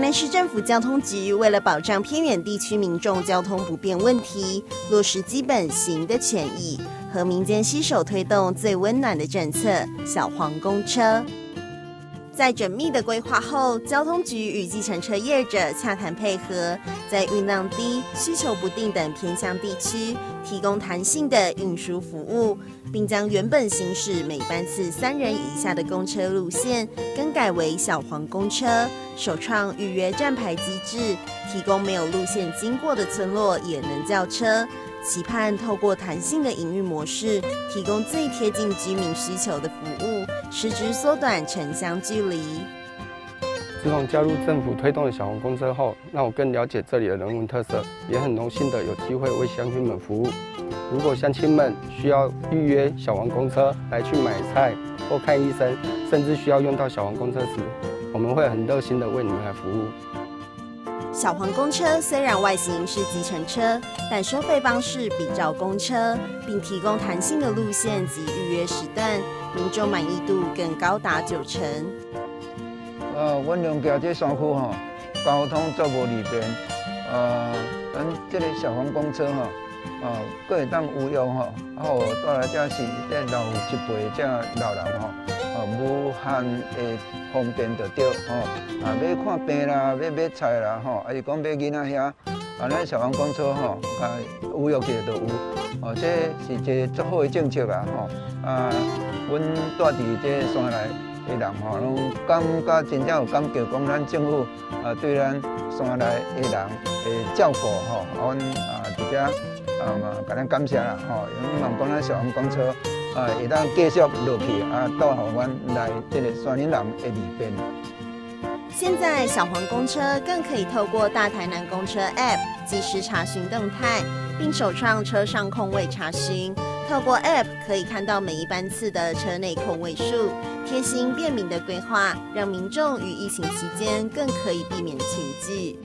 南市政府交通局为了保障偏远地区民众交通不便问题，落实基本行的权益，和民间携手推动最温暖的政策——小黄公车。在缜密的规划后，交通局与计程车业者洽谈配合，在运量低、需求不定等偏乡地区提供弹性的运输服务，并将原本行驶每班次3人以下的公车路线更改为小黄公车，首创预约站牌机制，提供没有路线经过的村落也能叫车。期盼透过弹性的营运模式，提供最贴近居民需求的服务，实质缩短城乡距离。自从加入政府推动的小黄公车后，让我更了解这里的人文特色，也很荣幸的有机会为乡亲们服务。如果乡亲们需要预约小黄公车来去买菜或看医生，甚至需要用到小黄公车时，我们会很热心的为你们来服务。小黄公车虽然外形是计程车，但收费方式比照公车，并提供弹性的路线及预约时段，民众满意度更高达90%。阮龙桥这山区吼，交通足无利便。咱这个小黄公车吼，佫会当有用吼，带来这是这老一辈这老人吼，无限的方便就对吼。要看病啦，要买菜啦吼，还是讲买囡仔遐，咱小黄公车吼，有用起来就有。这是一个足好的政策啦吼。阮住伫这山内的人吼，拢感觉真正有感激讲咱政府对咱山内的人的照顾吼，阮伫遮甲咱感谢啦吼。希望讲咱小黄公车会当继续落去带互阮来这个山林人的利便。现在小黄公车更可以透过大台南公车 App 及时查询动态，并首创车上空位查询。透过 App 可以看到每一班次的车内空位数，贴心便民的规划，让民众于疫情期间更可以避免群聚。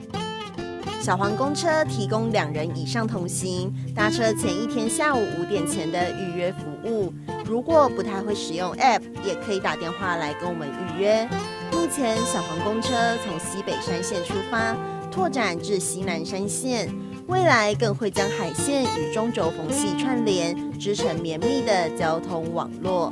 小黄公车提供2人以上同行，搭车前一天下午5点前的预约服务。如果不太会使用 App， 也可以打电话来跟我们预约。目前小黄公车从西北山线出发，拓展至西南山线，未来更会将海线与中轴缝隙串联，织成绵密的交通网络。